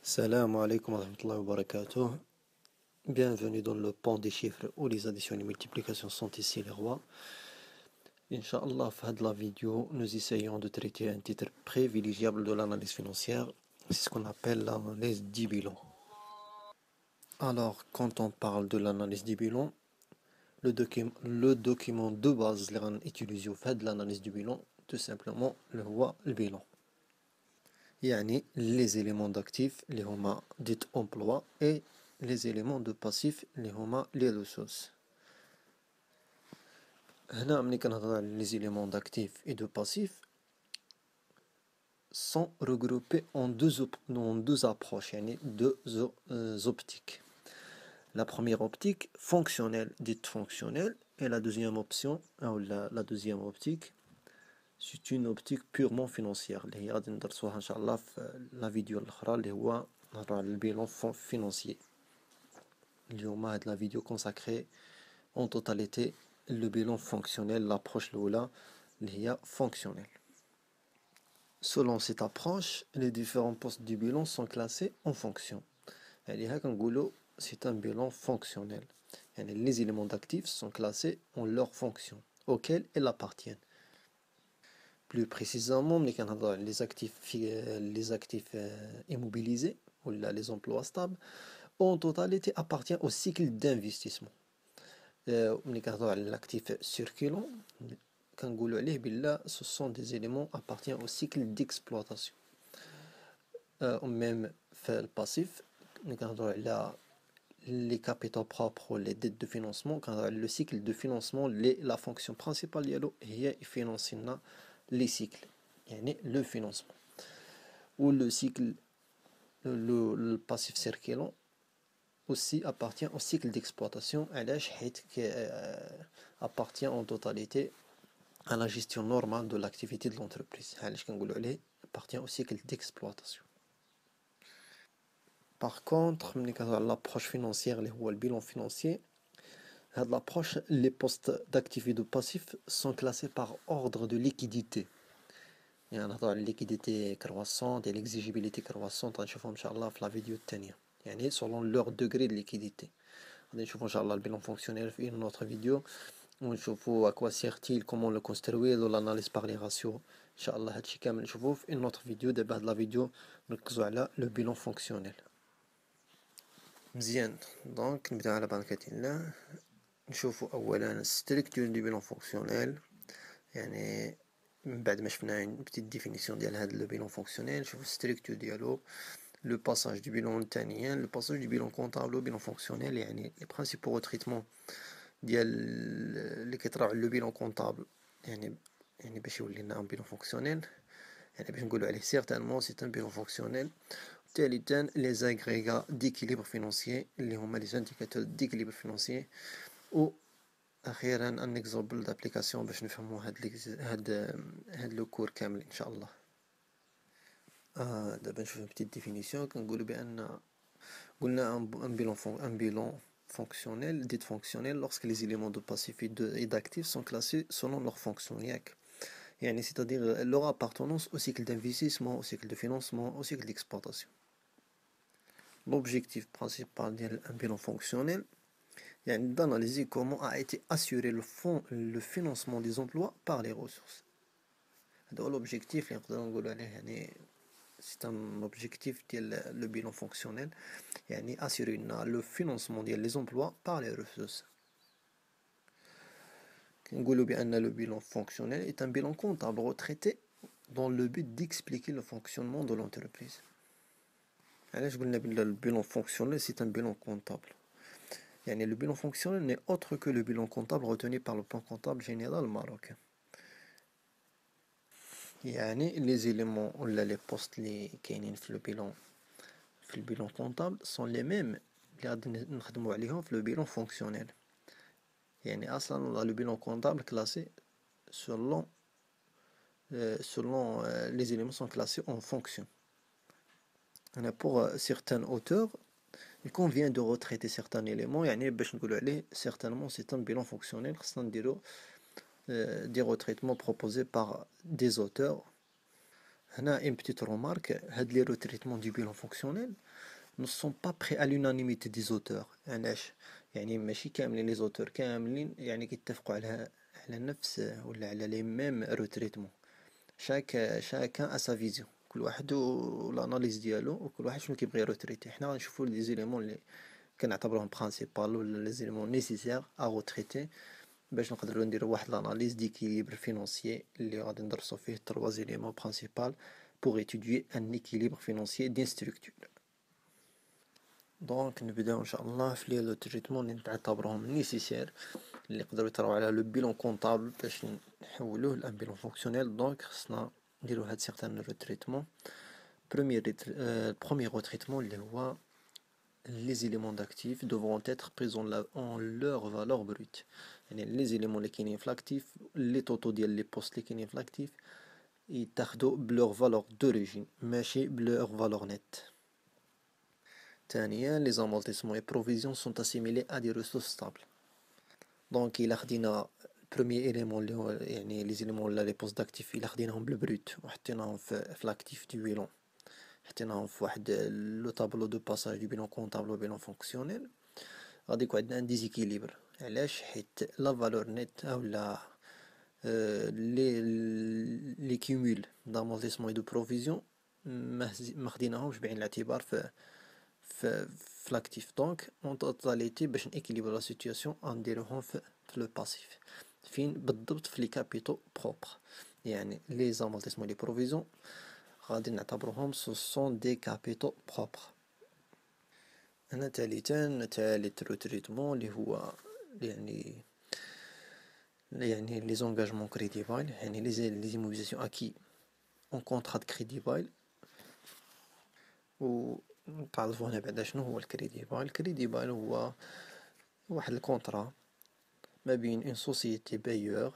Salam alaikum wa rahmatullahi wa barakatuh. Bienvenue dans le pont des chiffres où les additions et les multiplications sont ici les rois. Inch'Allah, fin de la vidéo, nous essayons de traiter un titre privilégiable de l'analyse financière. C'est ce qu'on appelle l'analyse du bilan. Alors, quand on parle de l'analyse du bilan, le document de base اللي غنutiliser fait de l'analyse du bilan, tout simplement, le roi le bilan. يعني les éléments d'actifs اللي هما dit emploi et les éléments de passifs اللي هما les ressources. هنا ملي كنهضر على les éléments d'actifs et de passifs sont regroupés en deux approches, يعني deux optiques. La première optique fonctionnelle, dite fonctionnelle, et la deuxième option, la deuxième optique, c'est une optique purement financière اللي هي غادي ندرسوها ان شاء الله في لا فيديو الاخرى اللي هو نهضروا على البيلون فينانسيي. اليوم هاد لا فيديو consacrée en totalité le bilan fonctionnel, l'approche الاولى اللي هي fonctionnelle. Selon cette approche, les différents postes du bilan sont classés en fonction. يعني هاك نقولوا c'est un bilan fonctionnel. يعني les éléments d'actifs sont classés en leur fonction auxquels ils appartiennent. Plus précisément, les actifs immobilisés ou les emplois stables en totalité appartiennent au cycle d'investissement. L'actif circulant, ce sont des éléments appartiennent au cycle d'exploitation. Même fait le passif, les capitaux propres ou les dettes de financement, quand le cycle de financement, la fonction principale est financer les cycles, le financement. Ou le cycle, le passif circulant aussi appartient au cycle d'exploitation, qui appartient en totalité à la gestion normale de l'activité de l'entreprise. Appartient au cycle d'exploitation. Par contre, l'approche financière, le bilan financier, l'approche, les postes d'actifs et de passifs sont classés par ordre de liquidité. يعني liquidité croissante et l'exigibilité croissante غنشوفهم ان شاء الله في la vidéo الثانية يعني selon leur degré de liquidité. غادي نشوفوا ان شاء الله البيلون فونكسيونيل في une autre vidéo ونشوفوا à quoi sert-il, comment le construire, l'analyse par les ratios ان شاء الله هادشي كامل نشوفوه في une autre vidéo. دابا هاد la vidéo نركزوا على le bilan fonctionnel. مزيان دونك نبداو على بركة الله. نشوفوا اولا structure du bilan fonctionnel. يعني من بعد ما شفنا une petite définition ديال هذا le bilan fonctionnel, نشوفوا structure ديالو, le passage du bilan الثاني, le passage du bilan comptable au bilan fonctionnel, يعني les principaux retraitements ديال اللي كيطرحوا le bilan comptable يعني باش يولي لنا un bilan fonctionnel, يعني باش نقولوا عليه certainement c'est un bilan fonctionnel. ثالثا les agrégats d'équilibre financier اللي هما les indicateurs d'équilibre financier. و اخيرا ان اكزامبل دابليكاسيون باش نفهموا هاد لو كور كامل ان شاء الله. دابا نشوف بتيت ديفينيسيون. كنقولوا بان قلنا un bilan fonctionnel dit fonctionnel lorsque les éléments de passif et d'actifs sont classés selon leur fonction, يعني c'est-à-dire leur appartenance au cycle d'investissement, au cycle de financement, au cycle d'exploitation. L'objectif principal d'un bilan fonctionnel, d'analyser comment a été assuré le financement des emplois par les ressources. Donc l'objectif, c'est un objectif le bilan fonctionnel, assurer le financement des emplois par les ressources. Le bilan fonctionnel est un bilan comptable retraité dans le but d'expliquer le fonctionnement de l'entreprise. Le bilan fonctionnel, c'est un bilan comptable. Le bilan fonctionnel n'est autre que le bilan comptable retenu par le plan comptable général marocain. Les éléments ou les postes qui sont le bilan comptable sont les mêmes que le bilan fonctionnel. Le bilan comptable classé selon les éléments sont classés en fonction. Pour certains auteurs, il convient de retraiter certains éléments. Certainement, c'est un bilan fonctionnel. Des retraitements proposés par des auteurs. هنا une petite remarque, هاد les retraitements du bilan fonctionnel ne sont pas pris à l'unanimité des auteurs. علاش؟ يعني ماشي كاملين les auteurs كاملين يعني كيتفقوا على نفس ولا على les mêmes retraitements. chacun a sa vision. كل واحد والاناليز ديالو وكل واحد شنو كيبغي روتريتي. حنا غنشوفوا لي زيليمون اللي كنعتبروهم برينسيبال ولا لي زيليمون نيسيسير ا روتريتي باش نقدروا نديروا واحد لاناليز ديكيليبر فينانسيي اللي غادي ندرسوا فيه 3 زيليمون برينسيبال pour étudier un équilibre financier d'une structure. دونك نبداو ان شاء الله في لي روتريتمون اللي نعتبروهم نيسيسير اللي يقدروا يطراو على لو بيلون كونطابل باش نحولوه لان بيلون فونكسيونيل. دونك خصنا نديرو هاد سيغتان روتريتمون. premier retraitement اللي هو les éléments d'actifs devront être pris en leur valeur brute. يعني les éléments اللي كاينين في l'actif les totaux ديال les postes اللي كاينين في l'actif يتاخدوا بلور valeur d'origine ماشي بلور valeur net. ثانيا les amortissements et provisions sont assimilés à des ressources stables. دونك إلا خدينا premier élément اللي هو يعني les éléments ولا les postes d'actifs إلا خديناهم بالبروت وحطيناهم في l'actif du bilan حطيناهم في واحد لو طابلو دو باساج دو بيلون كونطابل و بيلون فونكسيونيل غادي يكون عندنا ان ديزيكيليبر. علاش؟ حيت لا فالور نيت اولا لي كيمول دامورتيسمون دو بروفيزيون ما خديناهمش بعين الاعتبار في لاكتيف. دونك اون توتاليتي باش نيكيليبر لا سيتوياسيون غنديروهم في لو باسيف. فين بالضبط؟ في لي كابيتو بروبر. يعني لي زامورتيسمون لي بروفيزيون غادي نعتبروهم سو سون دي كابيتو بروبر. هنا ثالث روتريتمون اللي هو يعني لي زونغاجمون كريديبال يعني لي زيموبيليزاسيون اكي اون كونطرا دو كريديبال. و نتعرفوا هنا بعدا شنو هو الكريديبال. الكريديبال هو واحد الكونطرا ما بين اون سوسيتي بايور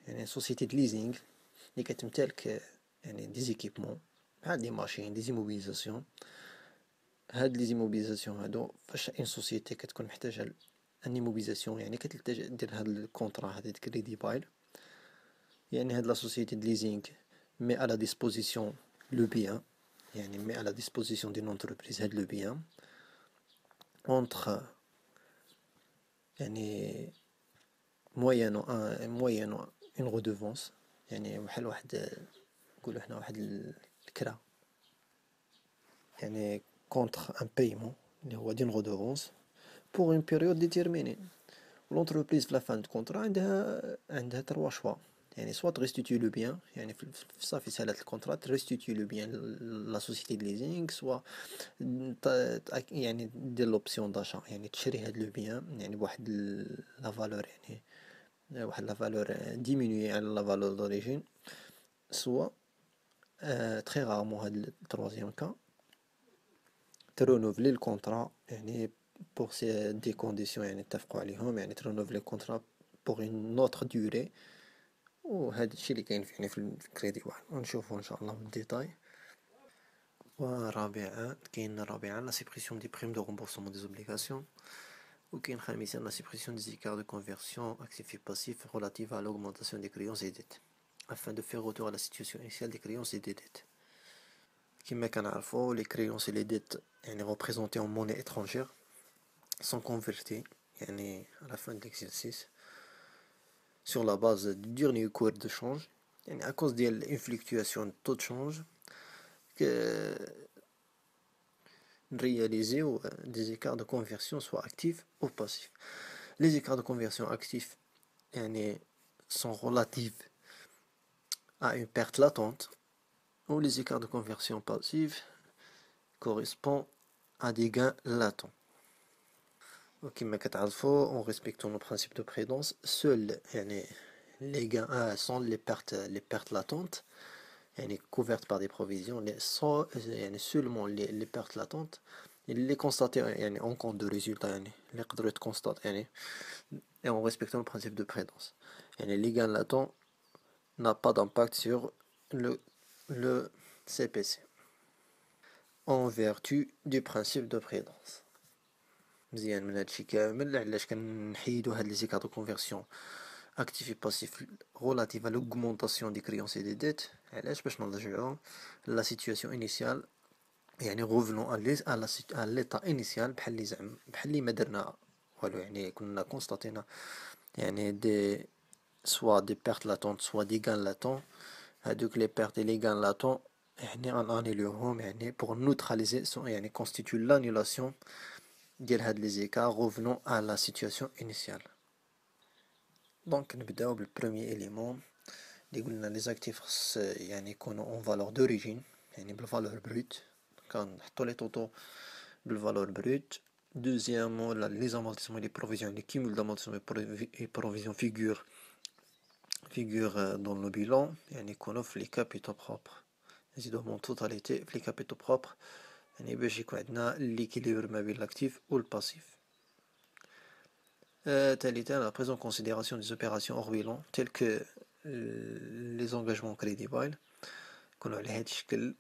يعني سوسيتي د ليزينغ اللي كتمتلك يعني دي زيكيبمون بحال دي ماشين دي زيموبيليزاسيون. هاد لي زيموبيليزاسيون هادو فاش اون سوسيتي كتكون محتاجه ان ايموبيليزاسيون يعني كتلتجئ دير هاد الكونطرا هادي كريديبال. يعني هاد لا سوسيتي د ليزينغ مي على ديسبوزيسيون لو بيان يعني مي على ديسبوزيسيون دي لونتربريز هاد لو بيان اونتر يعني موينو اون رودوفونس يعني بحال واحد نقولو حنا واحد الكرا يعني contre un paiement اللي هو دين غودوفونس pour une période déterminée. l'entreprise في la fin de contrat عندها 3 choix يعني soit restituer le bien يعني في صافي سالات الكونترا restituer le bien la société de leasing soit يعني دير l'option d'achat يعني تشري هاد لو بيان يعني بواحد لا فالور يعني واحد لا فالور ديمينوي على لا فالور دوريجين soit très rarement هاد التروازيام كا ترونوفلي الكونترا يعني pour des conditions يعني اتفقوا عليهم يعني ترونوفلي الكونترا pour une autre durée. وهذا الشيء اللي كاين يعني في الكريدي واحد ونشوفوا ان شاء الله بالديتاي. رابعا لا سيبريسيون دي بريم دو رومبورسمون دي زوبليغاسيون. وكاين خامسا لا سيبريسيون دي زيكار دو كونفيرسيون اكتيف et passif relative à l'augmentation des créances et dettes afin de faire retour à la situation initiale des créances et des dettes. كما كنعرفوا les créances et les dettes يعني représentées en monnaie étrangère sont converties يعني à la fin de l'exercice sur la base du dernier cours de change يعني à cause ديال une fluctuation de taux de change réaliser des écarts de conversion soit actifs ou passifs. Les écarts de conversion actifs يعني sont relatifs à une perte latente ou les écarts de conversion passifs correspondent à des gains latents. وكما كتعرفوا en respectant le principe de prudence seuls يعني les gains sont les pertes latentes يعني couvertes par des provisions يعني seulement les pertes latentes اللي constatées يعني en compte de résultat يعني اللي يقدروا يتconstatent يعني et en respectant le principe de prudence يعني les gains latents n'a pas d'impact sur le CPC en vertu du principe de prudence. مزيان من هادشي كامل علاش كنحيدو هاد لي زيكار دو كونفيرسيون actif et passif relative à l'augmentation des créances et des dettes علاش؟ باش نرجعو لا سيتوياسيون انيسيال، يعني غوفنون à l'état initial، بحال اللي ما درنا والو، يعني كنا كونستاتينا يعني دي سوا دي بيرت لاتونت سوا دي غان لاتون. هادوك لي بيرت لي غان لاتون يعني غنانيليوهم يعني بوغ نوتراليزي يعني كونستيتيو لانيولاسيون ديال هاد لي زيكار غوفنون à la situation initiale. دونك نبداو بالبروميي إليمون اللي قلنا لي زاكتيف خص يعني يكونو اون فالور دوريجين، يعني بالفالور بروت، كنحطو لي طوطو بالفالور بروت. دوزيامون لي زامورتيسمون لي بروفيزيون لي كيمول دامورتيسمون اي بروفيزيون فيغور دون لو بيلون، يعني يكونو في لي كابيتو بروبر، نزيدوهم توتاليتي في لي كابيتو بروبر، يعني باش يكون عندنا ليكيليبر ما بين لاكتيف و الباسيف. ثالثا la prise en considération des opérations hors bilan telles que les engagements crédit bail. نكونو على هاد الشكل،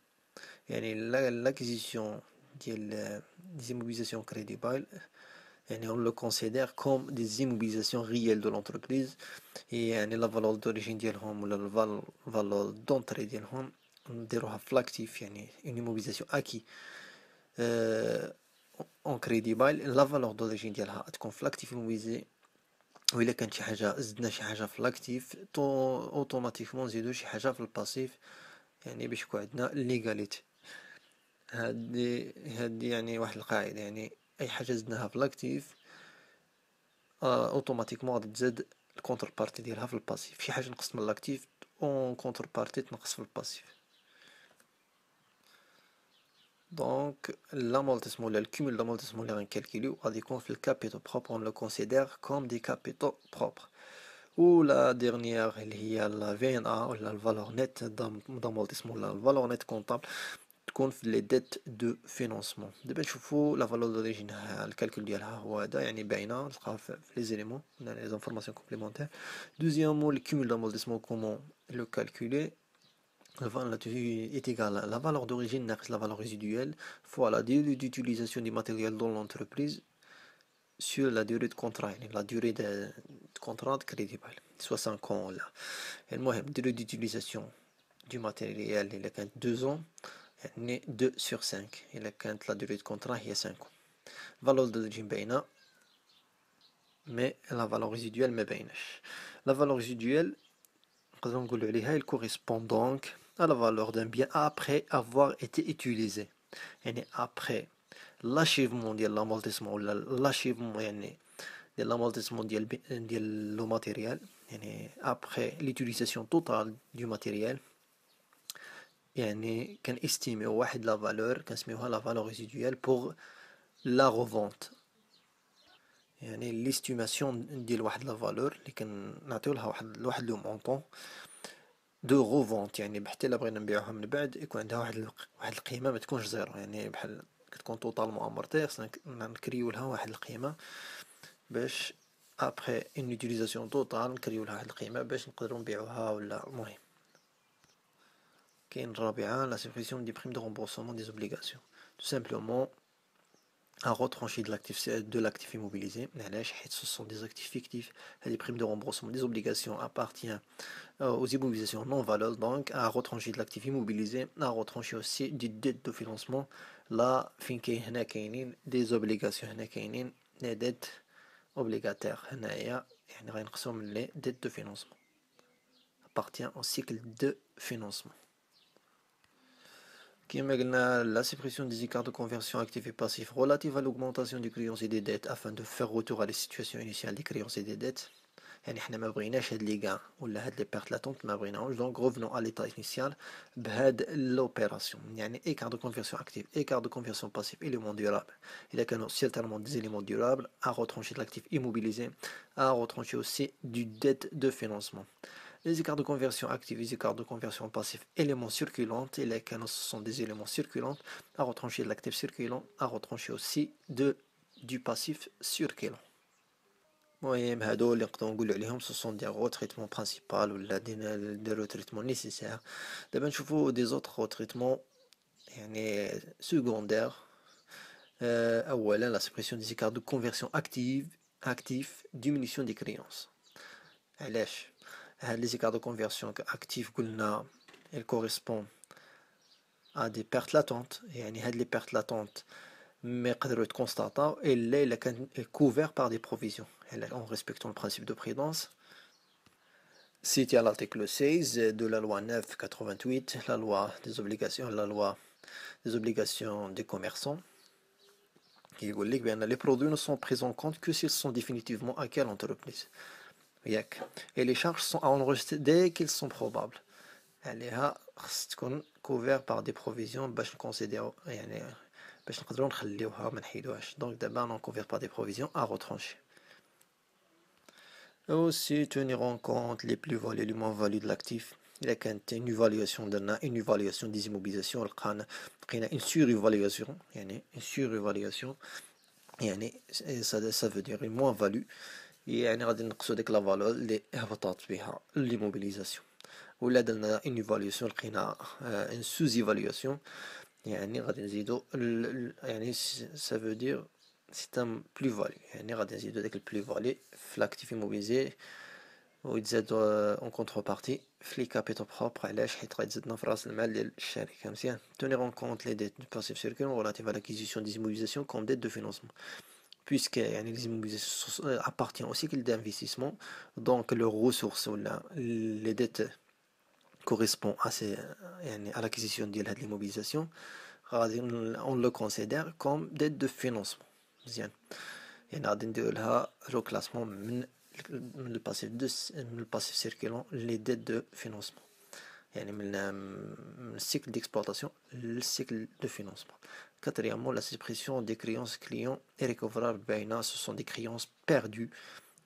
يعني l'acquisition ديال des immobilisations crédit bail، يعني on le considère comme des immobilisations réelles de l'entreprise، يعني la valeur d'origine ديالهم ولا valeur d'entrée ديالهم نديروها في l'actif، يعني une immobilisation acquis en crédit bail، la valeur d'origine ديالها تكون في l'actif immobilisé. وإلا كانت شي حاجة زدنا شي حاجة في لاكتيف اوتوماتيكمون نزيدو شي حاجة في الباسيف، يعني باش يكون عندنا ليغاليتي. هادي يعني واحد القاعدة، يعني أي حاجة زدناها في لاكتيف اوتوماتيكمون غادي تزاد الكونتر بارتي ديالها في الباسيف، شي حاجة نقصت من لاكتيف اون كونتر بارتي تنقص في الباسيف. دونك l'amortissement ولا الكيمول d'amortissement اللي غنكالكيليو غادي يكون في الكابيتو بروبر، on le considère comme des capitaux propres. و لا ديرنيير اللي هي لا في ان ا ولا الفالور نت d'amortissement ولا الفالور نت كونطابل تكون في لي ديت دو فينانسمون. دابا نشوفو لا فالور دوريجين الكالكول ديالها هو هذا، يعني باينه نلقاها في لي زيليمون ولا لي زانفورماسيون كومبليمونتير. دوزيامون الكيمول d'amortissement كومون لو كالكولي. La TU est égale à la valeur d'origine ناقص la valeur résiduelle fois la durée d'utilisation du matériel dans l'entreprise sur la durée de contrat، يعني la durée de contrat de crédit bail soit 5 ans ولا. المهم durée d'utilisation du matériel إلا كانت 2 ans يعني 2 sur 5، إلا كانت la durée de contrat هي 5 ans. valeur d'origine باينة mais la valeur résiduelle ما بايناش. la valeur résiduelle نقدروا نقولوا عليها il correspond donc à la valeur d'un bien après avoir été utilisé، يعني après l'achèvement ديال l'amortissement ولا l'achèvement يعني ديال l'amortissement ديال لو ماتيريال، يعني après l'utilisation totale du matériel، يعني كنستيميو واحد لا فالور كنسميوها لا فالور ريزيدويال بوغ لا ريفونت، يعني ليستيماسيون ديال واحد لا فالور اللي كنعطيو لها واحد لو مونطون دو ريفونت، يعني حتى الا بغينا نبيعوها من بعد يكون عندها واحد القيمه ما تكونش زيرو، يعني بحال كتكون توتالمون امورتيغ نكريو لها واحد القيمه باش ابخي اون يوتيليزاسيون توتال نكريو لها واحد القيمه باش نقدروا نبيعوها ولا. المهم كاين الرابعه لا سوبريسيون دي بريم دو رومبورسمون دي زوبليغاسيون، tout simplement à retrancher de l'actif immobilisé. Ce sont des actifs fictifs, les primes de remboursement des obligations appartiennent aux immobilisations non valeuses, donc à retrancher de l'actif immobilisé, à retrancher aussi des dettes de financement. Là, fin qu'il des obligations, des dettes obligataires, les dettes de financement appartient au cycle de financement. كما قلنا la suppression des écarts de conversion actifs et passifs relative à l'augmentation des créances et des dettes afin de faire retour à la situation initiale des créances et des dettes. يعني حنا ما بغيناش هاد لي كاع ولا هاد لي بيرت لاتونت ما بغيناهمش، دونك revenons à l'état initial بهاد لوبيراسيون. يعني écart de conversion actif écart de conversion passif élément durable إلا كانوا certainement des éléments durables à retrancher de l'actif immobilisé, à retrancher aussi du dette de financement. Les écarts de conversion actifs, les écarts de conversion passifs, éléments circulants, et les canaux sont des éléments circulants, à retrancher de l'actif circulant, à retrancher aussi du passif circulant. المهم هادو اللي نقدروا نقولوا عليهم ce sont des retraitements principaux ولا des retraitements nécessaires. دابا نشوفوا des autres retraitements يعني secondaires. أولا la suppression des écarts de conversion actifs, diminution des créances. علاش؟ هاد لي زيكار دو كونفيرسيون اكتيف قلنا elle correspond à des pertes latentes. يعني هاد les pertes latentes ما يقدروا يتconstater إلا كان couvert par des provisions en respectant le principe de prudence cité à l'article 16 de la loi 9/88, la loi des obligations des commerçants, qui dit que les produits ne sont pris en compte que s'ils sont définitivement acquis à l'entreprise. Et les charges sont à enregistrer dès qu'ils sont probables. عليها خص تكون couvert par des provisions باش نكونسيديرو يعني باش نقدروا نخليوها ما نحيدوهاش. Donc d'abord on couvert par des provisions à retrancher. Aussi tenir en compte les plus-values et les moins-values de l'actif. Il y a une évaluation une évaluation des immobilisations, une surévaluation, une surévaluation, ça veut dire une moins-value. يعني غادي نقصوا ديك لا فالور اللي هبطات بها l'immobilisation. ولا درنا une évaluation لقينا une sous-évaluation يعني غادي نزيدو يعني ça veut dire c'est un plus-value يعني غادي نزيدو داك البلو-value في l'actif immobilisé ويتزاد en contrepartie في les capitaux propres. علاش؟ حيت غيتزادنا في راس المال ديال الشركة. مزيان. tenir en compte les dettes du passif circulant relatives à l'acquisition des immobilisations comme dette de financement, puisque les immobilisations appartiennent au cycle d'investissement, donc leurs ressources ou les dettes correspondent à l'acquisition de l'immobilisation, on le considère comme dette de financement. مزيان. يعني غادي نديرو لها reclassement من الباسيف circulant les dettes de financement. يعني من le cycle d'exploitation le cycle de financement. Quatrièmement, la suppression des créances clients et recouvrables ce sont des créances perdues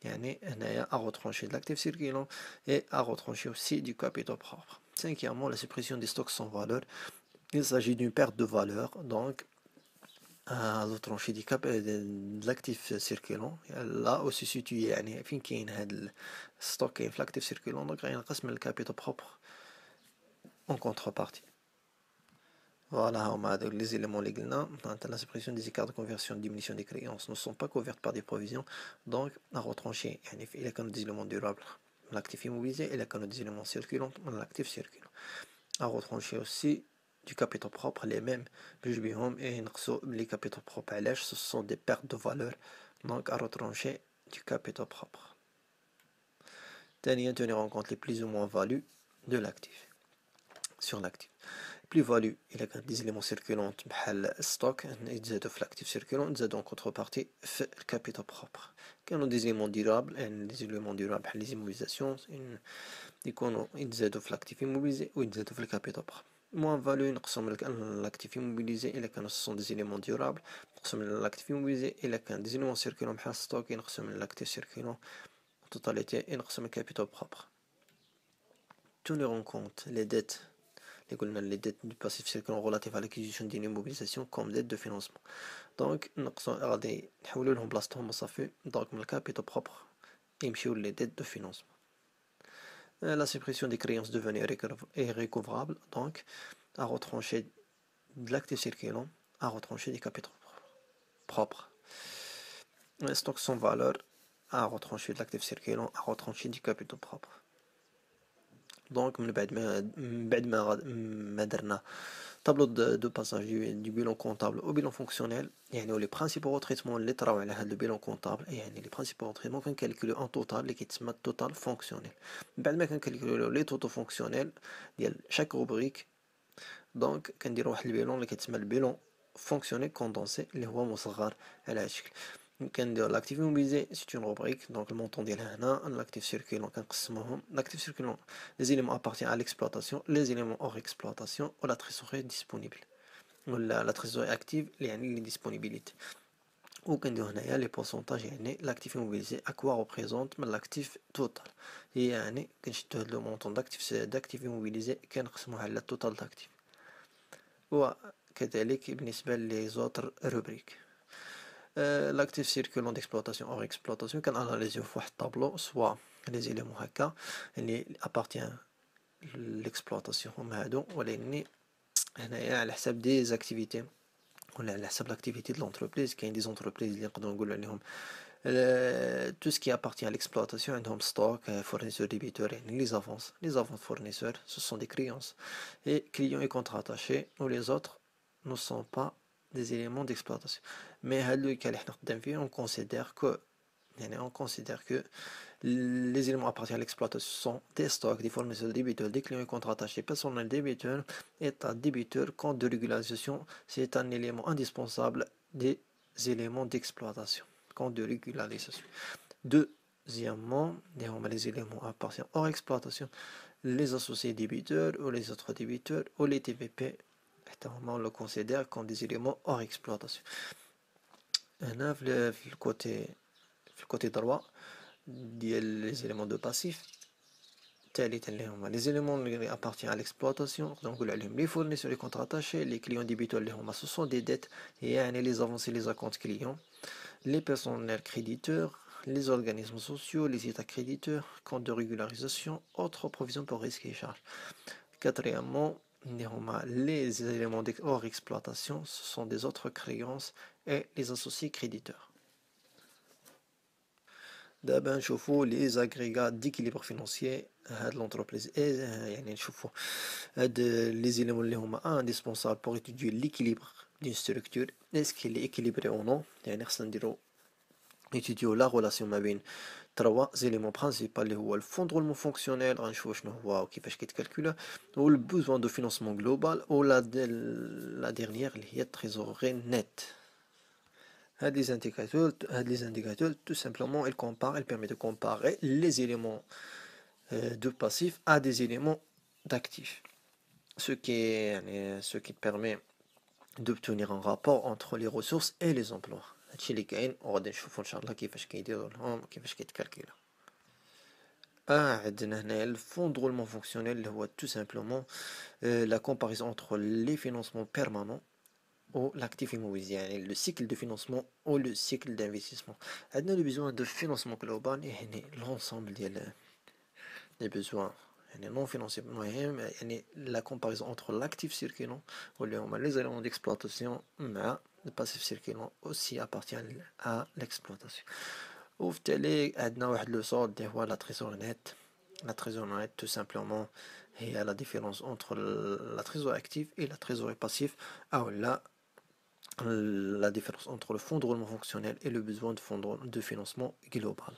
يعني هنايا à retrancher de l'actif circulant et à retrancher aussi du capital propre. Cinquièmement, la suppression des stocks sans valeur. Il s'agit d'une perte de valeur, donc à retrancher de l'actif circulant. Là où se situe يعني فين كاين هاد الستوك كاين في l'actif circulant, donc غينقص من الكابيتال propre en contrepartie. Voilà, les éléments légaux. La suppression des écarts de conversion, diminution des créances ne sont pas couvertes par des provisions, donc à retrancher. Il y a des éléments durables, l'actif immobilisé, et il y a des éléments circulants, l'actif circulant. À retrancher aussi du capital propre, les mêmes, et les capitaux propres, ce sont des pertes de valeur, donc à retrancher du capital propre. Tenir en compte les plus ou moins values de l'actif, sur l'actif. Plus-value, il y a des éléments circulants, le stock, يتزادوا في l'actif circulant, يتزادوا en contrepartie في le capital propre. كانوا des éléments durables, les éléments durables, les immobilisations, يكونوا يتزادوا في l'actif immobilisé ou يتزادوا في le capital propre. Moins-value, نقسم l'actif immobilisé, il y a ce sont des éléments durables, نقسم l'actif immobilisé, il y a des éléments circulants بحال stock, نقسم l'actif circulant en totalité, et نقسم le capital propre. Tenir en compte les dettes. Les dettes du passif circulant relatives à l'acquisition d'une immobilisation comme dette de financement. Donc, غادي نحولوا لهم بلاصتهم بصافي donc من الكابيتال propre يمشيو les dettes de financement. La suppression des créances devenues irrécouvrables, donc à retrancher de l'actif circulant, à retrancher des capitaux propres. Les stocks sans valeur, à retrancher de l'actif circulant, à retrancher du capital propre. Donc من بعد ما درنا tableau de passage du bilan comptable au bilan fonctionnel يعني les principaux retraitements اللي طراو على هذا البيلون كونطابل يعني les principaux retraitements كنكالكوليو ان توتال اللي كيتسمى التوتال فونكسيونيل. من بعد ما كنكالكوليو لي توتو فونكسيونيل ديال شاك روبريك دونك كنديروا واحد البيلون اللي كيتسمى البيلون فونكسيونيل كوندونسي اللي هو مصغر على هذا الشكل. كندير l'actif immobilisé, c'est une rubrique, donc le montant ديالها هنا. l'actif circulant كنقسموهم. l'actif circulant, les éléments appartiennent à l'exploitation, les éléments hors exploitation ou la trésorerie disponible ou la trésorerie active يعني les disponibilités. وكنديرو هنايا les pourcentages يعني l'actif immobilisé à quoi représente من l'actif total. هي يعني كنشدو هاد لو montant d'actif immobilisé كنقسموه على total d'actif. وكذلك بالنسبة les autres rubriques. L'actif circulant d'exploitation hors exploitation كان analyser في واحد الطابلو soit les éléments هكا اللي appartient l'exploitation هما هادو ولكن هنايا على حساب دي زاكتيفيتي ولا على حساب لاكتيفيتي د لونتربريز. كاين دي زونتربريز اللي نقدروا نقولوا عليهم Tout ce qui appartient à l'exploitation, عندهم stock, fournisseurs, débiteurs, يعني les avances fournisseurs, ce sont des créances. Et clients et contrats attachés, ou les autres, ne sont pas des éléments d'exploitation. Mais on considère que les éléments appartiennent à l'exploitation sont des stocks, des fournisseurs, des débiteurs, des clients et contrats attachés, personnel débiteur, état débiteur, compte de régularisation, c'est un élément indispensable des éléments d'exploitation, compte de régularisation. Deuxièmement, les éléments appartiennent hors exploitation, les associés débiteurs ou les autres débiteurs ou les TVP, on le considère comme des éléments hors exploitation. Le côté droit, les éléments de passif, les éléments qui appartiennent à l'exploitation, donc les fournisseurs, les contrats attachés, les clients débiteurs, ce sont des dettes, et les avancées, les acomptes clients, les personnels créditeurs, les organismes sociaux, les états créditeurs, comptes de régularisation, autres provisions pour risques et charges. Quatrièmement, les éléments hors exploitation, ce sont des autres créances et les associés créditeurs. دابا نشوفوا لي زاغريغات ديكيليبر فينانسيي هاد لونتربريز يعني نشوفوا هاد لي زيليمون اللي هما انديسبونسابل بوغ étudier l'équilibre d'une structure est-ce qu'il est équilibré ou non يعني خصنا نديرو étudier la relation ما بين trois éléments principaux اللي هو الفوندرولمون فونكسيونيل غنشوفوا شنو هو وكيفاش كيتكالكولا و البوزوان دو فينانسمون جلوبال و لا ديرنيير اللي هي التريزوري نت. Les indicateurs, tout simplement, ils permettent de comparer les éléments de passif à des éléments d'actifs. Ce qui permet d'obtenir un rapport entre les ressources et les emplois. Le fonds de roulement fonctionnel tout simplement la comparaison entre les financements permanents ou l'actif immobilier, le cycle de financement ou le cycle d'investissement. On a besoin de financement global et l'ensemble des besoins non financiers. La comparaison entre l'actif circulant ou les éléments d'exploitation et le passif circulant aussi appartient à l'exploitation. Au fait, on a le sort de la trésorerie nette. La trésorerie nette, tout simplement, est la différence entre la trésorerie active et la trésorerie passive. La différence entre le fonds de roulement fonctionnel et le besoin de financement global.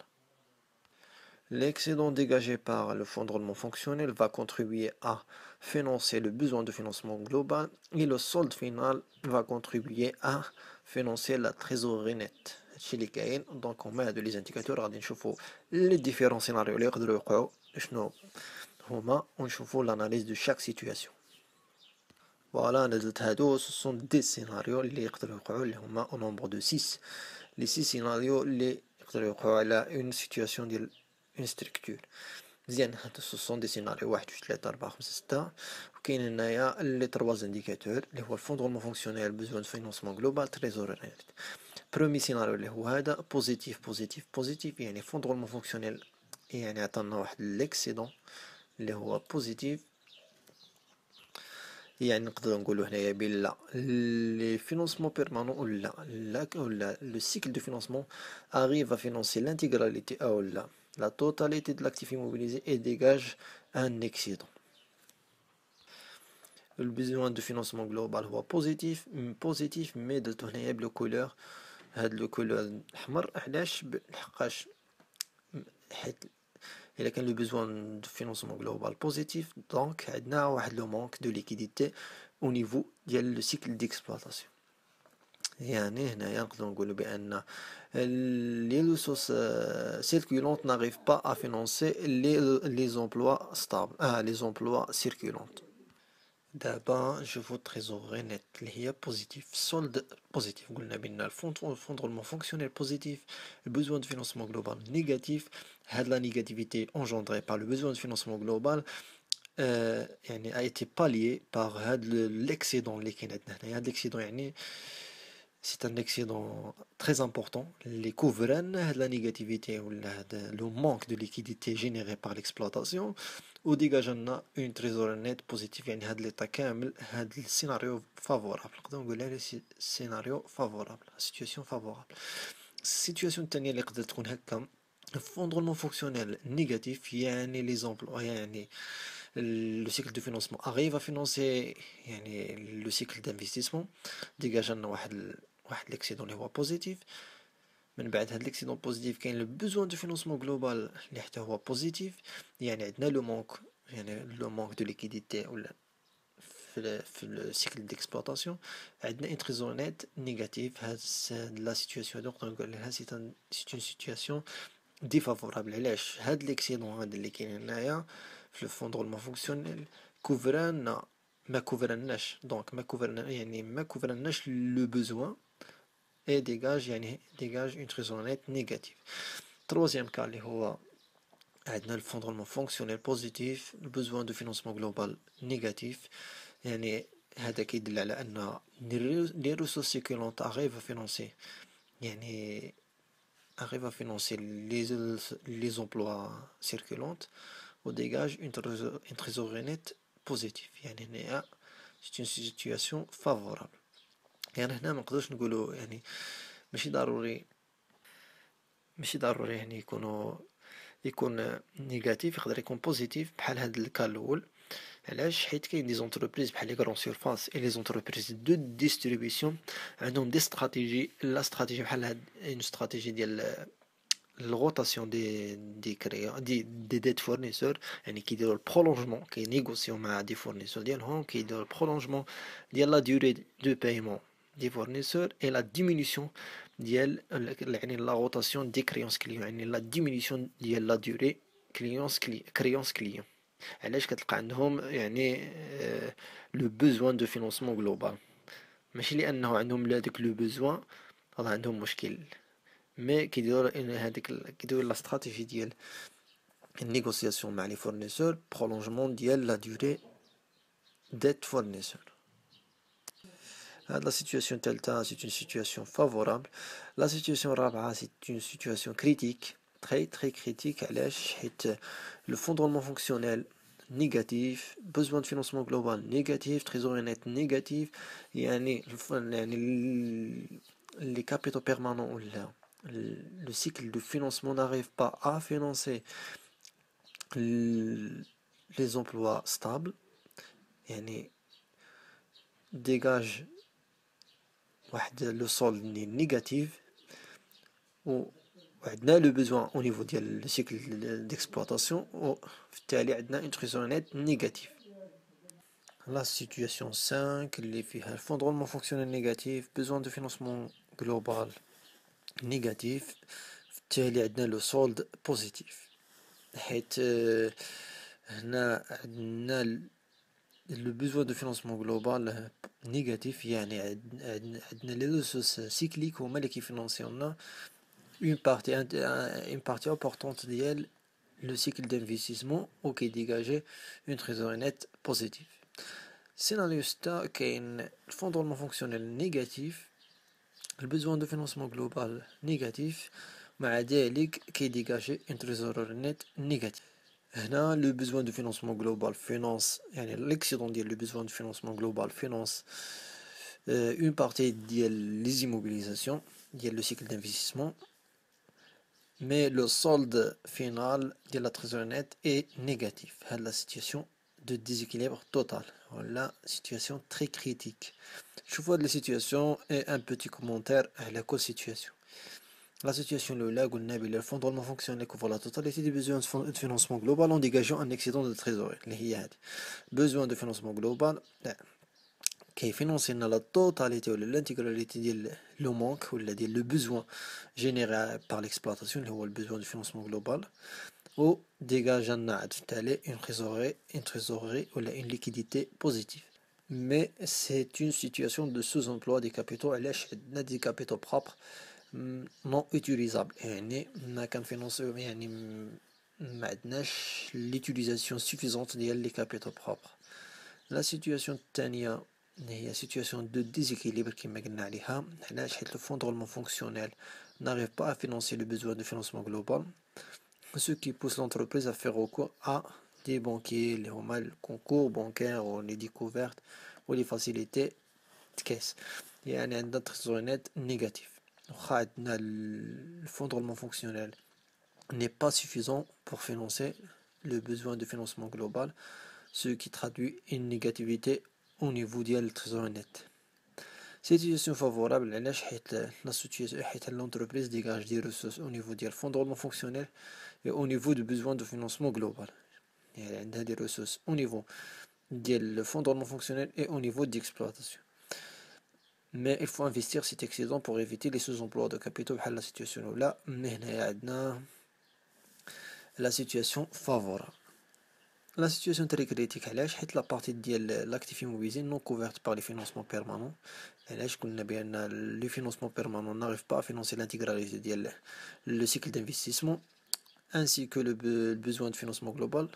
L'excédent dégagé par le fonds de roulement fonctionnel va contribuer à financer le besoin de financement global et le solde final va contribuer à financer la trésorerie nette. Donc on met les indicateurs les différents scénarios on chauffe l'analyse de chaque situation. Voilà, ce sont des scénarios au nombre de 6. Les 6 scénarios une situation une structure. Ce sont des scénarios 1 2 3 4 5 6 وكاين هنايا les 3 indicateurs اللي هو الفوند دو فونكسيونيل besoin de financement global trésorier net. Premier scénario اللي هو هذا positif يعني فوند دو فونكسيونيل يعني عطانا واحد l'excédent اللي هو positif. يعني نقدر نقولوا هنايا بلا les financements permanents ou le cycle de financement arrive à financer l'intégralité ou la totalité de l'actif immobilisé et dégage un excédent. Le besoin de financement global هو positif mais de هنايا couleur هاد le couleur الأحمر علاش لحقاش حيت إذا كان le besoin de financement global positif donc عندنا واحد le manque de liquidité au niveau ديال le cycle d'exploitation. يعني هنايا نقدر نقولوا بأن les ressources circulantes n'arrivent pas à financer les emplois stables les emplois circulants. دابا نشوفو التريزوري نت اللي هي بوزيتيف سولد بوزيتيف قلنا بان الفوندرمون فونكسيونيل بوزيتيف البوزوان دو فينانسمون جلوبال نيجاتيف هاد لا نيجاتيفيتي engendrée par le besoin de financement global يعني a été pallié par هاد l'excédent اللي كاين عندنا هنايا هاد l'excédent يعني c'est un excédent très important اللي كوفران هاد لا نيجاتيفيتي ولا هاد لو مانك دو ليكيديتي جينيري par l'exploitation وديجاج لنا اون تريزور نيت بوزيتيف يعني هاد ليطا كامل هاد السيناريو فافورابل نقدر نقول عليه سيناريو فافورابل سيتوياسيون فافورابل. السيتواسيون الثانية اللي قدرت تكون هكا الفوندرمون فونكسيونيل نيجاتيف، يعني لي زومبلوا، يعني le cycle de financement arrive à financer يعني le cycle d'investissement، ديجاج لنا واحد ليكسيدون اللي هو بوزيتيف. من بعد هاد ليكسيدون بوزيتيف كاين لو بوزوان دو فينانسمون جلوبال اللي حتى هو بوزيتيف، يعني عندنا لو مونك، يعني لو مونك دو ليكيديتي ولا في السيكل ديكسبلوطاسيون عندنا ان تريزور نيت نيجاتيف. هاد لا سيتوياسيون نقدر نقول لها سي اون سيتوياسيون ديفافورابل. علاش؟ هاد ليكسيدون هاد اللي كاين هنايا في الفوندرمون فونكسيونيل كوفرانا ما كوفرناش، دونك ما كوفرناش لو بوزوان اي ديجاج، يعني ديجاج اون تريزور نيت نيجاتيف. تروزيام كا اللي هو عندنا الفوندرمون فونكسيونيل بوزيتيف، البوزوان دو فينانسمون جلوبال نيجاتيف، يعني هذا كيدل على ان لي ريسورس سيكولونت اريف فينانسي، يعني arrive à financer les emplois circulantes ou dégage une trésorerie nette positive. يعني هنا c'est une situation favorable. يعني هنا ما نقدرش نقولوا يعني ماشي ضروري يعني يكون نيجاتيف، يقدر يكون بوزيتيف بحال هاد الكا الاول. علاش؟ حيت كاين دي زونتربريز بحال لي غرون سيرفاس اي لي زونتربريز دو ديستريبيسيون عندهم دي استراتيجي، لا استراتيجي بحال هاد اون استراتيجي ديال الغوطاسيون دي ديت فورنيسور، يعني كيديروا البرولونجمون، كينيغوسيو مع دي فورنيسور ديالهم، كيديروا البرولونجمون ديال لا دوري دو بايمون دي فورنيسور اي لا ديمينيسيون ديال يعني لا روتاسيون دي كريونس كليون، يعني لا ديمينيسيون ديال لا دوري كريونس كليون. علاش؟ كتلقى عندهم يعني لو بوزوان دو فينانسمون جلوبال، ماشي لانه عندهم هذاك لو بوزوان راه عندهم مشكل، مي كيديروا لا استراتيجي ديال النيغوسياسيون مع لي فورنيسور، برولونجمون ديال لا دوري ديت فورنيسور. هاد لا سيتوياسيون الثالثه سي اون سيتوياسيون فافورابل. لا سيتوياسيون الرابعه سي اون سيتوياسيون كريتيك، تري كريتيك. علاش؟ حيت لو فوندرمون فونكسيونيل نيجاتيف، بوزوان دو فينانسمون جلوبال نيجاتيف، تريزوري نيت نيجاتيف، يعني لي كابيتو بيرمانون ولا le cycle de financement n'arrive pas à financer les emplois stables، يعني dégage واحد لو سولد نيجاتيف، وعندنا لو بوزوان او نيفو ديال لو سيكل ديكسبلوطاسيون، وفي التالي عندنا اون تريزور نيت نيجاتيف. لا سيتوياسيون 5 اللي فيها الفوندرمون فونكسيونيل نيجاتيف، بوزوان دو فينانسمون جلوبال نيجاتيف، في التالي عندنا لو سولد بوزيتيف. حيت هنا عندنا لو بوزوان دو فينانسمون جلوبال نيجاتيف، يعني عندنا لي ريسورس سيكليك هما اللي كيفينانسيونا اون بارتي امبورطونط ديال لو سيكل دانفستيسمون و كيديجاجي اون تريزوري نيت بوزيتيف. السيناريو 6 كاين الفوندرمون فونكسيونيل نيجاتيف، البوزوان دو فينانسمون جلوبال نيجاتيف، مع ذلك كيديجاجي اون تريزوري نيت نيجاتيف. هنا لو بوزوان دو فينانسمون جلوبال فينانس، يعني ليكسيدون ديال لو بوزوان دو فينانسمون جلوبال فينانس اون بارتي ديال لي زيموبيليزاسيون ديال لو سيكل دانفستيسمون، مي لو سولد فينال ديال لا تريزوري نيت اي نيجاتيف. هاد لا سيتوياسيون دو ديزيكيليبر توتال ولا سيتوياسيون تري كريتيك. شوفوا هاد لي سيتوياسيون اي ان بوتي كومونتير على كل سيتوياسيون. La situation الأولى قلنا بلي الفوندرمون فونكسيونيل كوفر لا توتاليتي دي بوزوان دو فينانسمون جلوبال اون ديجاجون ان اكسيدون دو تريزوري، اللي هي هادي بوزوان دو فينانسمون جلوبال كيفينونسي لنا لا توتاليتي ولا لانتيغراليتي ديال لو مونك ولا ديال لو بوزوان جينيري بار ليكسبلوطاسيون اللي هو البوزوان دو فينانسمون جلوبال، و ديجاجا لنا عاد في التالي اون تريزوري ولا اون ليكيديتي بوزيتيف. مي سي اون سيتوياسيون دو سوز امبلوا دي كابيتو. علاش؟ عندنا دي كابيتو بروبر نون اوتيليزابل، يعني ما كنفينونسيو، يعني ما عندناش ليوتيليزاسيون سوفيزونت ديال لي كابيتو بروبر. لا سيتوياسيون الثانيه هي سيتوياسيون دو ديزيكيليبر كما قلنا عليها. علاش؟ حيت لو فوندرمون فونكسيونيل n'arrive pas à financer le besoin de financement global, ce qui pousse l'entreprise à faire recours à des banquiers, les concours bancaires ou les découvertes ou les facilités de caisse. يعني عندنا تريزوري نيت نيجاتيف. Le fonds de roulement fonctionnel n'est pas suffisant pour financer le besoin de financement global, ce qui traduit une négativité au niveau de la trésorerie nette. Situation favorable, l'entreprise dégage des ressources au niveau du fonds de roulement fonctionnel et au niveau du besoin de financement global. Il y a des ressources au niveau du fonds de roulement fonctionnel et au niveau d'exploitation. Mais il faut investir cet excédent pour éviter les sous-emplois de capitaux. La situation là, la situation favorable. La situation très critique, la partie de l'actif immobilier non couverte par les financements permanents. Le financement permanent n'arrive pas à financer l'intégralité le cycle d'investissement ainsi que le besoin de financement global.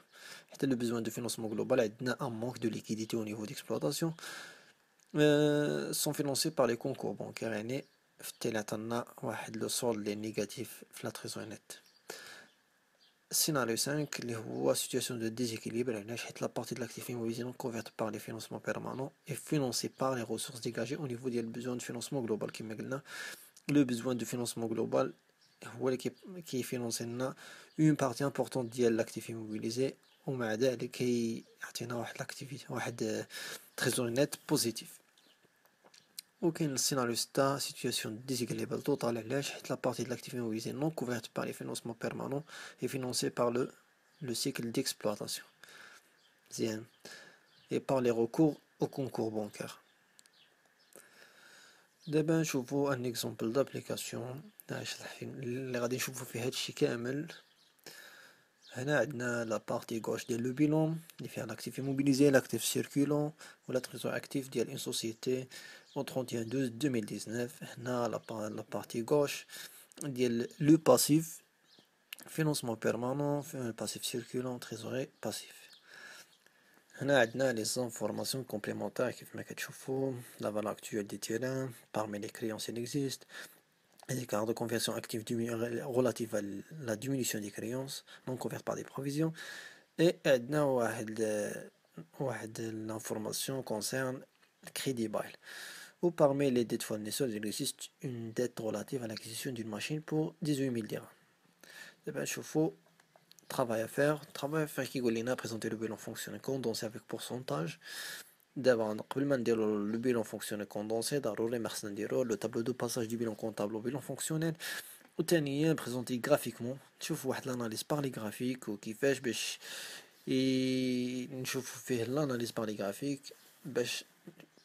Le besoin de financement global a un manque de liquidité au niveau d'exploitation. Sont financés par les concours bancaires. Le solde négatif de la trésorerie nette. Scénario 5, la situation de déséquilibre, la partie de l'actif immobilier non couverte par les financements permanents et financée par les ressources dégagées au niveau du besoin de financement global. Le besoin de financement global qui finance une partie importante de l'actif immobilier ومع ذلك يعطينا واحد trésorerie nette positif. وكاين السيناريو 6 situation déséquilibre totale la partie de l'actif immobilier non couverte par les financements permanents et financée par le cycle d'exploitation et par les recours au concours bancaire. دابا نشوفو ان اكزومبل دابليكاسيون اللي غادي نشوفو فيه هادشي كامل. هنا عندنا لا بارتي غوش ديال لو بيلون اللي فيها لاكتيف immobilisé, لاكتيف سيركولون ولا تريزور اكتيف ديال اون سوسيتي au 31/12/2019. هنا لا بارتي غوش ديال لو باسيف فينانسمون بيرمانون, باسيف سيركولون, تريزوري باسيف. هنا عندنا لي زانفورماسيون كومبليمونتير كيف ما كتشوفوا. لا فالور اكتويل دي تيران parmi les créances il existe les écarts de conversion actifs relatifs à la diminution des créances non couvertes par des provisions. Et عندنا واحد l'information concerne le crédit bail. Ou parmi les dettes fournisseurs, il existe une dette relative à l'acquisition d'une machine pour 18 000 dirhams. دابا نشوفوا travail à faire كيقول لنا présenter le bilan fonctionnel condensé avec pourcentage. دابا قبل ما نديرو لو بيلون فونكسيونيل كوندونسي ضروري ما خصنا نديرو لو تابلو دو باساج دو بيلون كونطابل و بيلون فونكسيونيل, وثانيا بريزونتي غرافيكمون نشوفو واحد لاناليز بار لي غرافيك وكيفاش باش نشوفو فيه لاناليز بار لي غرافيك باش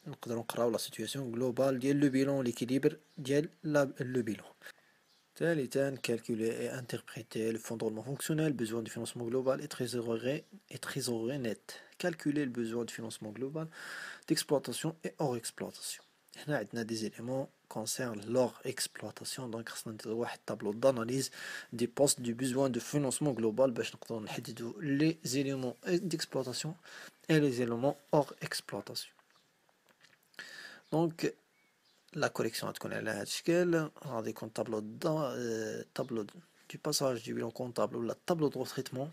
نقدروا نقراو لا سيتوياسيون غلوبال ديال لو بيلون ليكيليبر ديال لو بيلون. ثالثا calculer et interpréter le fonds de roulement fonctionnel, besoin de financement global et trésorerie nette. Calculer le besoin de financement global d'exploitation et hors exploitation. هنا عندنا des éléments concernant leur exploitation, donc خصنا نديرو واحد tableau d'analyse des postes du besoin de financement global باش نقدروا نحددوا les éléments d'exploitation et les éléments hors exploitation. Donc la correction غتكون على هذا الشكل. غادي يكون tableau du passage du bilan comptable ولا tableau de retraitement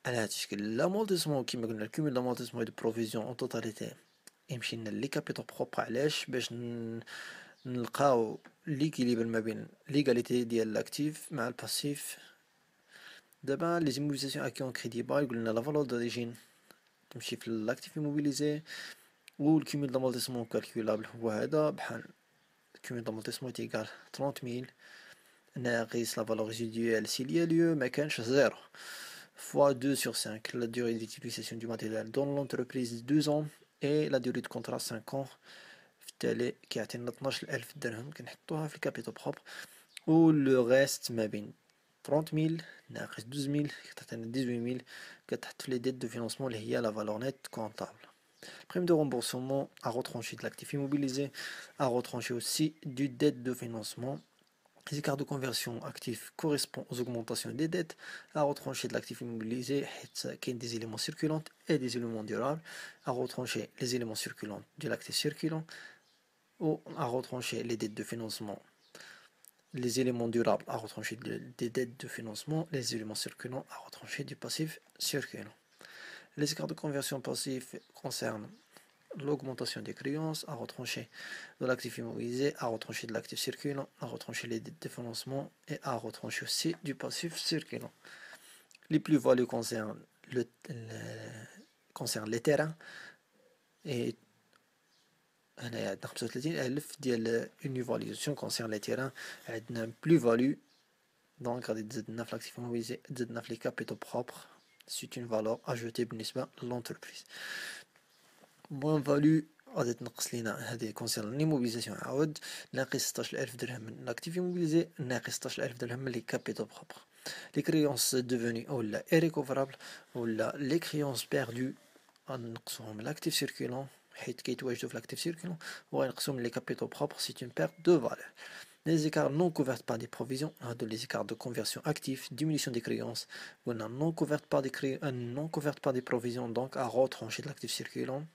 على هذا الشكل. l'amortissement كيما قلنا الكومول d'amortissement et de provision en totalité يمشي لنا لي كابيتال بروبر. علاش؟ باش نلقاو ليكيليبر ما بين ليغاليتي ديال لاكتيف مع الباسيف. دابا لي زيموبيليزاسيون اكي اون كريدي باي قلنا لا فالور دوريجين تمشي في لاكتيف immobilisé والكومول d'amortissement كالكولابل هو هذا بحال الكومول d'amortissement تيكال 30000 ناقص لا فالور ريزيدويال s'il y a lieu ما كانش 0 fois 2 sur 5 la durée d'utilisation du matériel dans l'entreprise 2 ans et la durée de contrat 5 ans. في التالي كيعطينا 12000 درهم كنحطوها في الكابيتال بروبر و لو ريست ما بين 30000 ناقص 12000 كتعطينا 18000 كتحط في لي ديت دو فينانسمون اللي هي لا فالور نيت كونطابل. Prime de remboursement à retrancher de l'actif immobilisé, à retrancher aussi du dette de financement. Les écarts de conversion actifs correspondent aux augmentations des dettes, à retrancher de l'actif immobilisé, qui est des éléments circulants et des éléments durables, à retrancher les éléments circulants de l'actif circulant, ou à retrancher les dettes de financement, les éléments durables à retrancher des dettes de financement, les éléments circulants à retrancher du passif circulant. Les écarts de conversion passifs concernent l'augmentation des créances, à retrancher de l'actif immobilisé, à retrancher de l'actif circulant, à retrancher les dettes de financement et à retrancher aussi du passif circulant. Les plus-values concernent les terrains et هنايا عندنا 35,000 ديال une évaluation concerne les terrains. عندنا plus-value donc غادي تزيد لنا في l'actif immobilisé, تزيد لنا في les capitaux propres. C'est une valeur ajoutée بالنسبة للentreprise. moins-value غادي تنقص لينا هذه concerne l'immobilisation عاود ناقص 16,000 درهم من l'actif immobilisé, ناقص 16,000 درهم من les capitaux propres. Les créances devenues ولا irrécoverables ولا les créances perdues غنقصوهم من l'actif circulant حيت كيتواجدوا في l'actif circulant وغنقصوهم من les capitaux propres. C'est une perte de valeur. Les écarts non couverts par des provisions, les écarts de conversion actifs, diminution des créances, non couvertes par des provisions, donc à retrancher de l'actif circulant,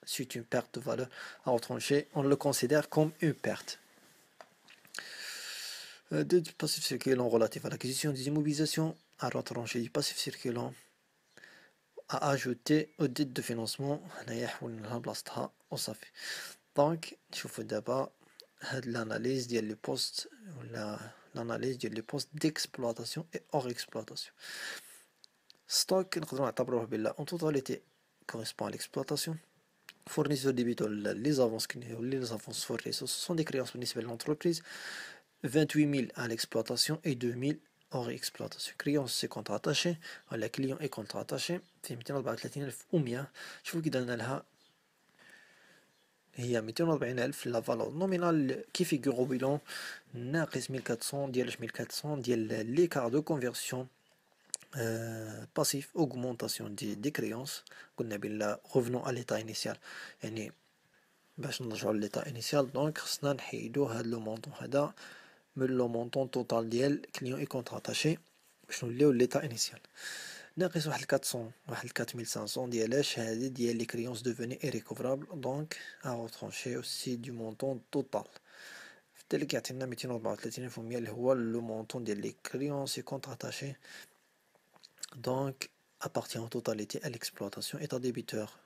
c'est une perte de valeur à retrancher, on le considère comme une perte. Du passif circulant relatif à l'acquisition des immobilisations, à retrancher du passif circulant, à ajouter aux dettes de financement, donc, je vous d'abord l'analyse des postes d'exploitation et hors exploitation. Stock en totalité correspond à l'exploitation. Fournisseurs débiteurs, les avances fournies, ce sont des créances municipales de l'entreprise. 28 000 à l'exploitation et 2 000 hors exploitation. Créance c'est contrat attaché, le client est contrat attaché. في 234,100 شوفوا كي درنا لها هي 240,000 لا فالور نومينال كي فيغور بيلون ناقص 1400 ديال 1400 ديال ليكار دو كونفيرسيون باسيف اوغمونطاسيون دي كريونس قلنا بلا revenons à l'état initial يعني باش نرجعوا لليتا انيسيال دونك خصنا نحيدو هاد لو مونطون هذا من لو مونطون توتال ديال كليون اي كونتراتاشي باش نوليو ليتا انيسيال ناقص واحد 400 واحد 4500 ديالاش هادي ديال لي كريونس دوفوني ايريكوفرابل دونك ا روترونشي اوسي دو مونطون توتال في التالي كيعطينا 234,100 اللي هو لو مونطون ديال لي كريونس اي كونتراتاشي دونك appartient en totalité à l'exploitation état débiteur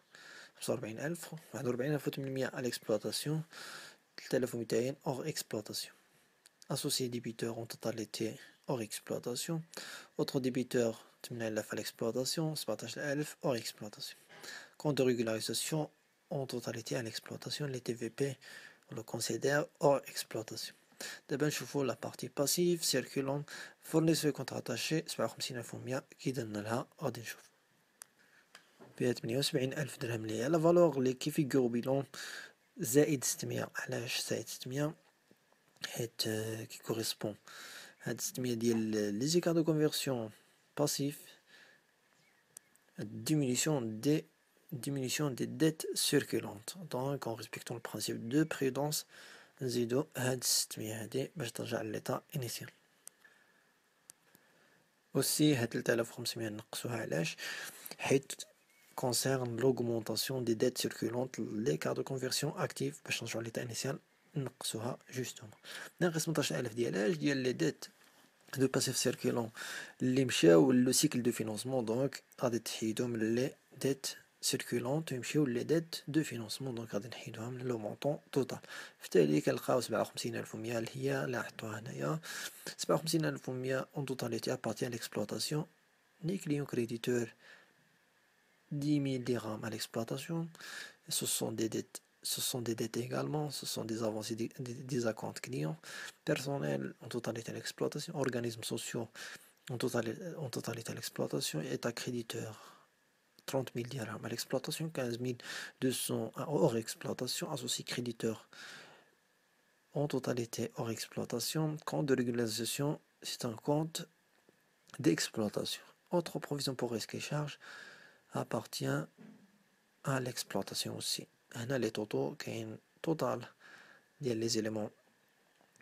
45,000 41,800 à l'exploitation 3,200 hors exploitation associé débiteur en totalité hors exploitation autre débiteur 8,000 à l'exploitation 17,000 hors exploitation compte de régularisation en totalité à l'exploitation les TVP on le considère hors exploitation. D'abord نشوفوا la partie passive circulant fournisseur contrat attaché 57,100 كي درنا لها غادي نشوف فيها 78,000 درهم ليا لا فالور لي كي فيغور بيلون زائد 600 علاش زائد 600 حيت كي كوريسبون هاد 600 ديال لي زيكار دو كونفيرسيون باسيف diminution des dettes circulantes donc en respectant le principe de prudence نزيدو هاد 600 هادي باش ترجع لليطا انيسيال aussi هاد 3500 نقصوها علاش حيت concerne l'augmentation des dettes circulantes l'écart de conversion active باش نرجعو لليطا انيسيال نقصوها جوستومون ناقص 18000 ديال لي ديت دو باسيف سيركيلون اللي مشاو لو سيكل دو فينانسمون دونك غادي تحيدو من لي ديت سيركولونت ويمشيو لي ديت دو فينانسمون دونك غادي نحيدوهم من لو مونطون توتال في التالي كنلقاو 57,100 اللي هي اللي حطوها هنايا 57,100 اون توتاليتي ابارتي ليكسبلوطاسيون لي كليون كريديتور 10,000 dirhams à l'exploitation ce sont des dettes également, ce sont des avancées des acomptes clients, personnel en totalité à l'exploitation, organismes sociaux en totalité à l'exploitation, état créditeur 30,000 dirhams à l'exploitation, 15,200 hors exploitation, associé créditeur en totalité hors exploitation, compte de régularisation, c'est un compte d'exploitation. Autre provision pour risques et charges appartient à l'exploitation aussi. هنا les totaux كاين total ديال les éléments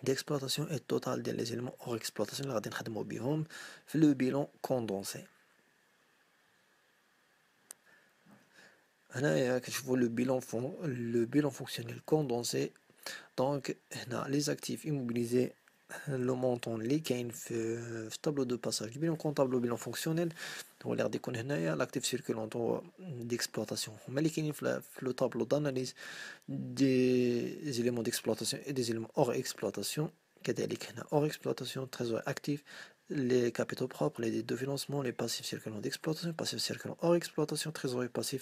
d'exploitation et total ديال les éléments hors exploitation اللي غادي نخدمو بهم في لو بيلون كوندونسي. هنايا كتشوفوا le bilan fonctionnel condensé. Donc هنا les actifs immobilisés لو مونطون اللي كاين في الطابلو دو باساج دو بيلون كونطابل وبيلون فونكسيونيل هو اللي غادي يكون هنايا لاكتيف سيركولون ديكسبلوطاسيون. هما اللي كاينين في لو طابلو داناليز دي زيليمون ديكسبلوطاسيون اي دي زيليمون اور اكسبلوطاسيون. كذلك هنا اور اكسبلوطاسيون تريزور اكتيف les capitaux propres, les dettes de financement, les passifs circulants d'exploitation, passifs circulants hors exploitation, trésorerie passif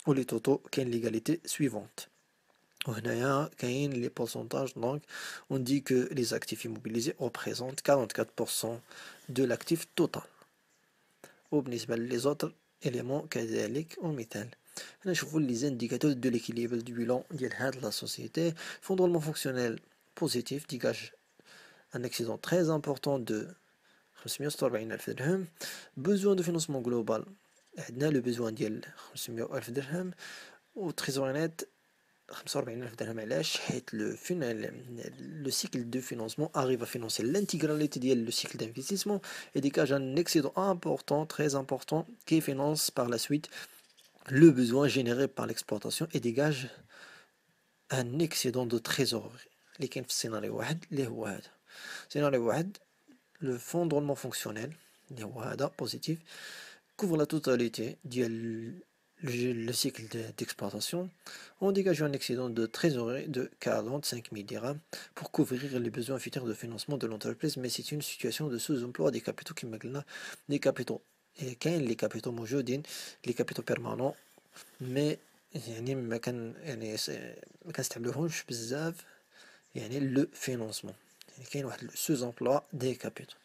ou les totaux, qui est l'égalité suivante. Les pourcentages, donc on dit que les actifs immobilisés représentent 44% de l'actif total. Les autres éléments كذلك ومثال. نشوفوا les indicateurs de l'équilibre du bilan de la société. Fondement fonctionnel positif dégage un excédent très important de 540,000 درهم. Besoin de financement global, عندنا le besoin ديال 500,000 درهم و trésor net 45,000 درهم. علاش؟ حيت le cycle de financement arrive à financer l'intégralité ديال le cycle d'investissement et dégage un excédent important, très important, qui finance par la suite le besoin généré par l'exploitation et dégage un excédent de trésorerie. اللي كاين في السيناريو واحد اللي هو هذا. سيناريو واحد le fonds de roulement fonctionnel اللي هو هذا positif couvre la totalité ديال le cycle d'exploitation. On dégage un excédent de trésorerie de 45 000 dirhams pour couvrir les besoins futurs de financement de l'entreprise, mais c'est une situation de sous-emploi des capitaux qui مقلنا des capitaux. Et quand les capitaux موجودين les capitaux permanents mais يعني ما كنستعملوهمش بزاف يعني le financement. يعني كاين واحد sous-emploi des capitaux.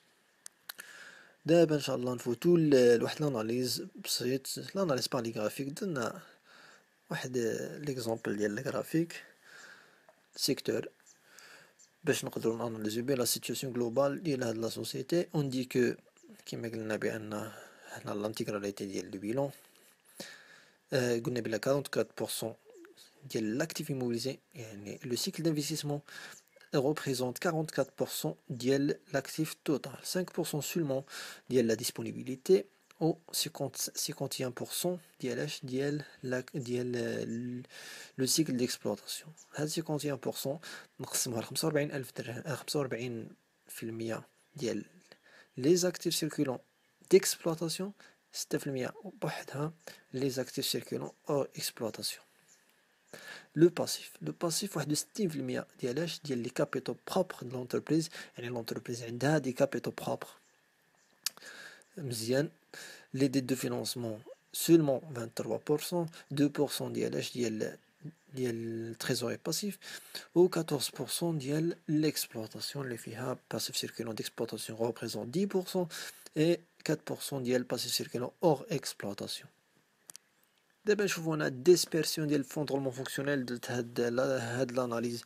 دابا ان شاء الله نفوتو لواحد لاناليز بسيط، لاناليز بار لي غرافيك. درنا واحد ليكزامبل ديال الغرافيك سيكتور باش نقدروا ناناليزيو بيه لا سيتوياسيون جلوبال ديال هاد لا سوسيتي. اون دي كو كيما قلنا بان هنا لانتيغراليتي ديال لو بيلون قلنا بلا 44% ديال لاكتيف immobilisé يعني لو سيكل دانفستيسمون représente 44% de l'actif total, 5% seulement de la disponibilité ou 51% de le cycle d'exploitation. هذا 51% نقسمها ل 45,000 درهم 45% ديال les actifs circulants d'exploitation، 6% بوحدها les actifs circulants hors exploitation. Le passif واحد 60% ديالاش ديال لي كابيتو بروبر د لونتربريز، يعني لونتربريز عندها دي كابيتو بروبر مزيان. لي ديت دو فينانسمون سولمون 23%، 2% ديالاش ديال التريزوري باسيف، و 14% ديال ليكسبلوطاسيون اللي فيها باسيف سيركولون ديكسبلوطاسيون ريبريزونت 10% et 4% ديال باسيف سيركولون اور اكسبلوطاسيون. دابا نشوفو هنا ديسبيرسيون ديال الفون درولمون فونكسيونيل. درت هاد لاناليز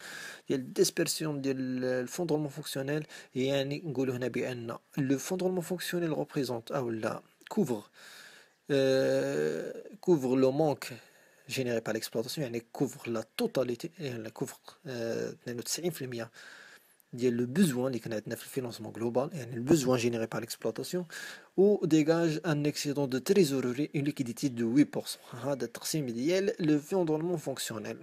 ديال الديسبيرسيون ديال الفون درولمون فونكسيونيل. يعني نقولو هنا بان لو فون درولمون فونكسيونيل ريبريزونت او لا couvre لو مونك généré par l'exploitation، يعني couvre la totalité، يعني couvre 92% ديال لو بوزوان اللي كان عندنا في الفينانسمون جلوبال، يعني البوزوان جينيري بار ليكسبلوطاسيون، و ديغاج ان اكسيدون دو تريزوروري اون ليكيديتي دو 8%. هذا التقسيم ديال لو فوندرمون فونكسيونيل.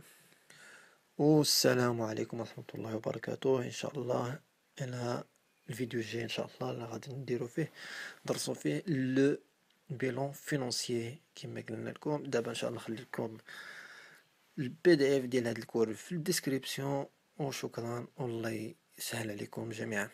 والسلام عليكم ورحمة الله وبركاته. ان شاء الله الى الفيديو الجاي ان شاء الله اللي غادي نديرو فيه ندرسو فيه لو بيلون فينانسيي كما قلنا لكم. دابا ان شاء الله نخلي لكم البي دي اف ديال هاد الكور في الديسكريبسيون. وشكرا والله يسهل عليكم جميعا.